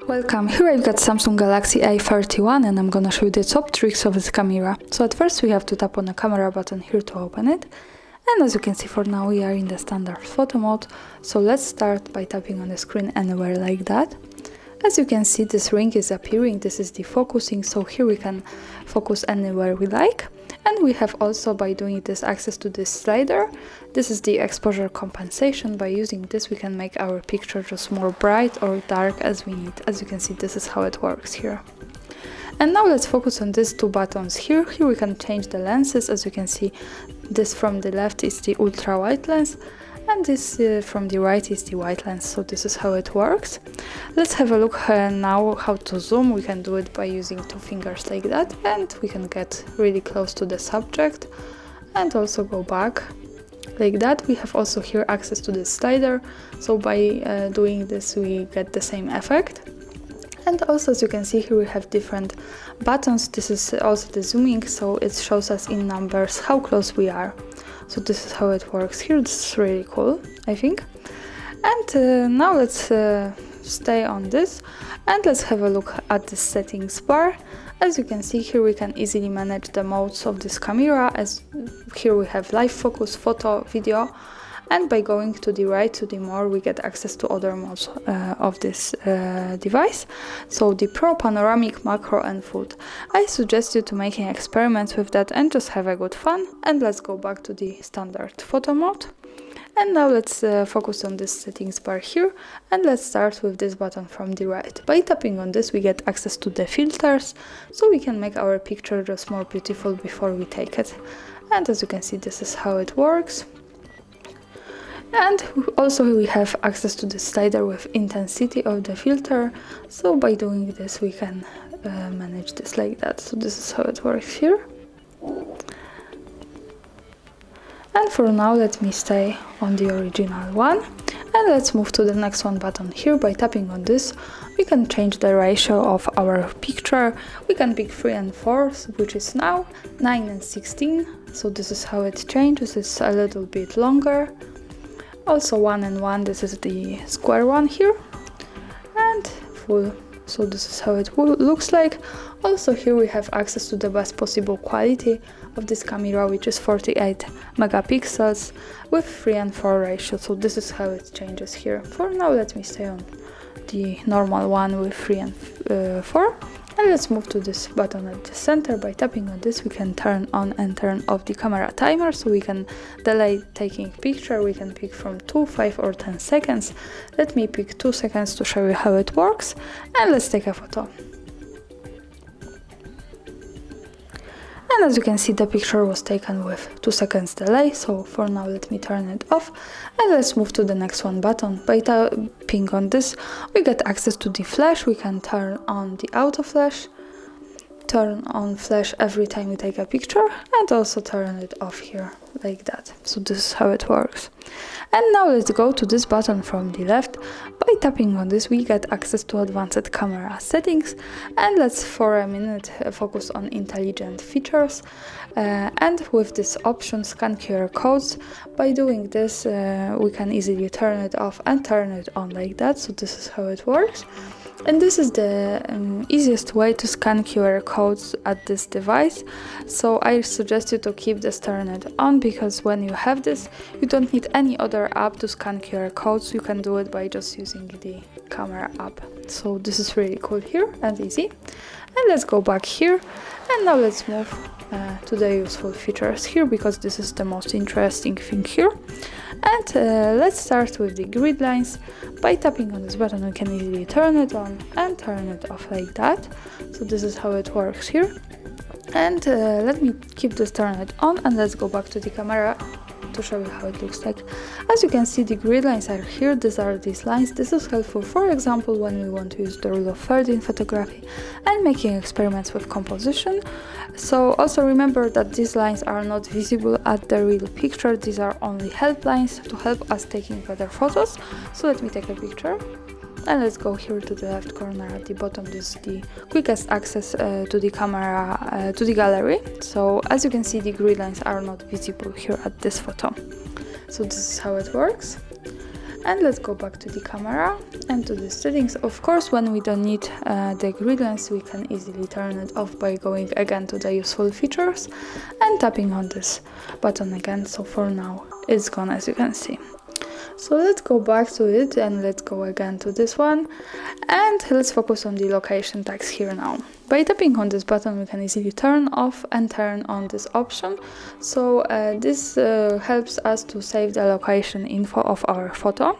Welcome, here I've got Samsung Galaxy A31 and I'm gonna show you the top tricks of this camera. So at first we have to tap on the camera button here to open it. And as you can see, for now we are in the standard photo mode. So let's start by tapping on the screen anywhere like that. As you can see, this ring is appearing, this is the focusing, so here we can focus anywhere we like. And we have also, by doing this, access to this slider. This is the exposure compensation. By using this we can make our picture just more bright or dark as we need. As you can see, this is how it works here. And now let's focus on these two buttons here. Here we can change the lenses. As you can see, this from the left is the ultra wide lens, and this from the right is the wide lens. So this is how it works. Let's have a look now how to zoom. We can do it by using two fingers like that, and we can get really close to the subject and also go back like that. We have also here access to the slider, so by doing this we get the same effect. And also, as you can see here, we have different buttons. This is also the zooming, so it shows us in numbers how close we are. So this is how it works here. This is really cool, I think. And now let's stay on this and let's have a look at the settings bar. As you can see here, we can easily manage the modes of this camera. As here we have live focus, photo, video, and by going to the right to the more, we get access to other modes of this device. So the Pro, Panoramic, Macro and Food. I suggest you to making experiments with that and just have a good fun. And let's go back to the standard photo mode. And now let's focus on this settings bar here, and let's start with this button from the right. By tapping on this we get access to the filters, so we can make our picture just more beautiful before we take it. And as you can see, this is how it works. And also we have access to the slider with intensity of the filter, so by doing this we can manage this like that. So this is how it works here. And for now let me stay on the original one, and let's move to the next one button here. By tapping on this we can change the ratio of our picture. We can pick 3 and 4, which is now 9 and 16, so this is how it changes. It's a little bit longer. Also 1 and 1, this is the square one here, and full, so this is how it looks like. Also here we have access to the best possible quality of this camera, which is 48 megapixels with 3 and 4 ratio, so this is how it changes here. For now let me stay on the normal one with 3 and 4. And let's move to this button at the center. By tapping on this we can turn on and turn off the camera timer, so we can delay taking picture. We can pick from 2, 5 or 10 seconds. Let me pick 2 seconds to show you how it works, and let's take a photo. And as you can see, the picture was taken with 2 seconds delay, so for now let me turn it off. And let's move to the next one button. By tapping on this we get access to the flash. We can turn on the auto flash, turn on flash every time we take a picture, and also turn it off here like that. So this is how it works. And now let's go to this button from the left. By tapping on this we get access to advanced camera settings, and let's for a minute focus on intelligent features. And with this option, scan QR codes. By doing this we can easily turn it off and turn it on like that. So this is how it works. And this is the easiest way to scan QR codes at this device, so I suggest you to keep this turned on, because when you have this you don't need any other app to scan QR codes. You can do it by just using the camera app. So this is really cool here and easy. And let's go back here, and now let's move to the useful features here, because this is the most interesting thing here. And let's start with the grid lines. By tapping on this button we can easily turn it on and turn it off like that. So this is how it works here. And let me keep this turned on, and let's go back to the camera to show you how it looks like. As you can see, the grid lines are here. These are these lines. This is helpful, for example, when we want to use the rule of thirds in photography and making experiments with composition. So also remember that these lines are not visible at the real picture. These are only help lines to help us taking better photos. So let me take a picture. And let's go here to the left corner at the bottom. This is the quickest access to the camera, to the gallery. So as you can see, the grid lines are not visible here at this photo. So this is how it works. And let's go back to the camera and to the settings. Of course, when we don't need the grid lines, we can easily turn it off by going again to the useful features and tapping on this button again. So for now, it's gone, as you can see. So let's go back to it and let's go again to this one, and let's focus on the location tags here now. By tapping on this button, we can easily turn off and turn on this option. So this helps us to save the location info of our photo.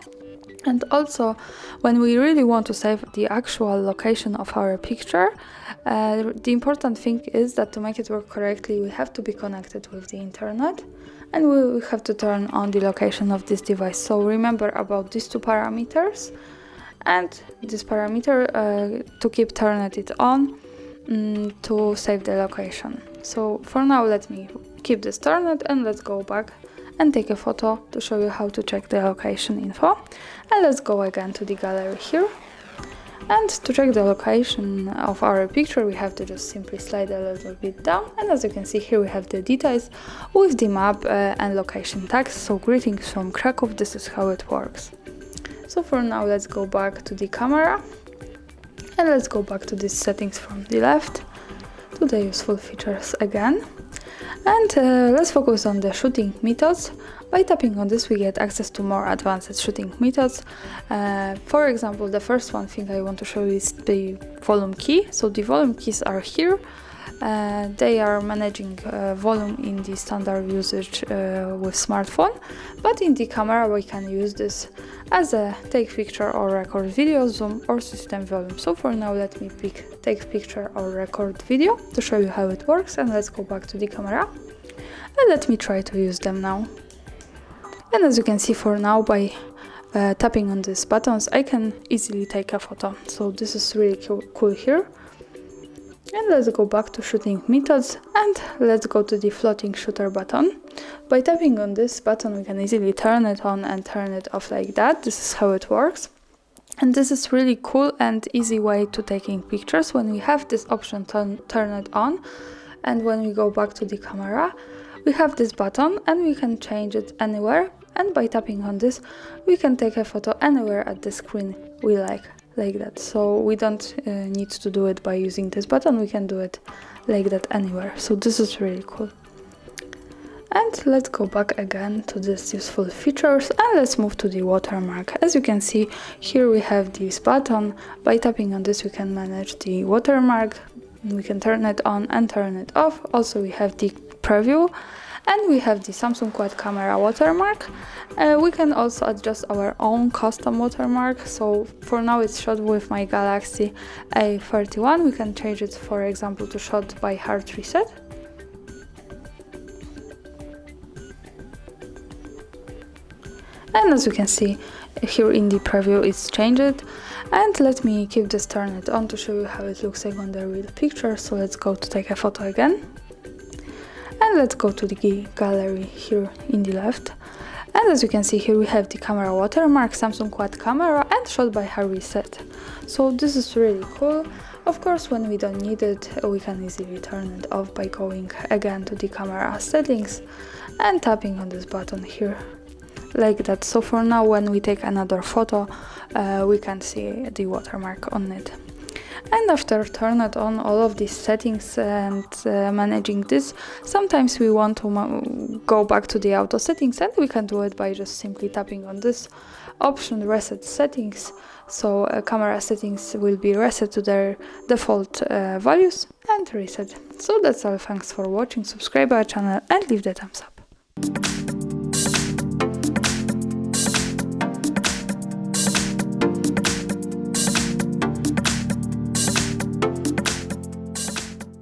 And also, when we really want to save the actual location of our picture, the important thing is that to make it work correctly, we have to be connected with the internet, and we have to turn on the location of this device. So remember about these two parameters, and this parameter to keep turning it on to save the location. So for now, let me keep this turned, and let's go back and take a photo to show you how to check the location info. And let's go again to the gallery here. And to check the location of our picture, we have to just simply slide a little bit down. And as you can see here, we have the details with the map and location tags. So greetings from Krakow, this is how it works. So for now, let's go back to the camera. And let's go back to these settings from the left, to the useful features again. And let's focus on the shooting methods. By tapping on this, we get access to more advanced shooting methods. For example, the first one thing I want to show you is the volume key. So the volume keys are here. They are managing volume in the standard usage with smartphone, but in the camera we can use this as a take picture or record video, zoom or system volume. So for now, let me pick take picture or record video to show you how it works, and let's go back to the camera and let me try to use them now. And as you can see, for now, by tapping on these buttons, I can easily take a photo. So this is really cool here. And let's go back to shooting methods, and let's go to the floating shooter button. By tapping on this button, we can easily turn it on and turn it off like that. This is how it works. And this is really cool and easy way to taking pictures. When we have this option turn it on, and when we go back to the camera, we have this button and we can change it anywhere. And by tapping on this, we can take a photo anywhere at the screen we like that. So we don't need to do it by using this button, we can do it like that anywhere. So this is really cool. And let's go back again to these useful features, and let's move to the watermark. As you can see, here we have this button. By tapping on this, we can manage the watermark. We can turn it on and turn it off. Also, we have the preview, and we have the Samsung quad camera watermark. We can also adjust our own custom watermark. So for now it's shot with my Galaxy A31. We can change it, for example, to shot by HardReset. And as you can see here in the preview, it's changed. And let me keep this turned on to show you how it looks like on the real picture. So let's go to take a photo again. And let's go to the gallery here in the left. And as you can see here, we have the camera watermark, Samsung quad camera, and shot by HardReset. So this is really cool. Of course, when we don't need it, we can easily turn it off by going again to the camera settings and tapping on this button here, like that. So for now, when we take another photo, we can see the watermark on it. And after turn it on all of these settings and managing this, sometimes we want to go back to the auto settings, and we can do it by just simply tapping on this option, reset settings. So camera settings will be reset to their default values and reset. So that's all. Thanks for watching. Subscribe our channel and leave the thumbs up.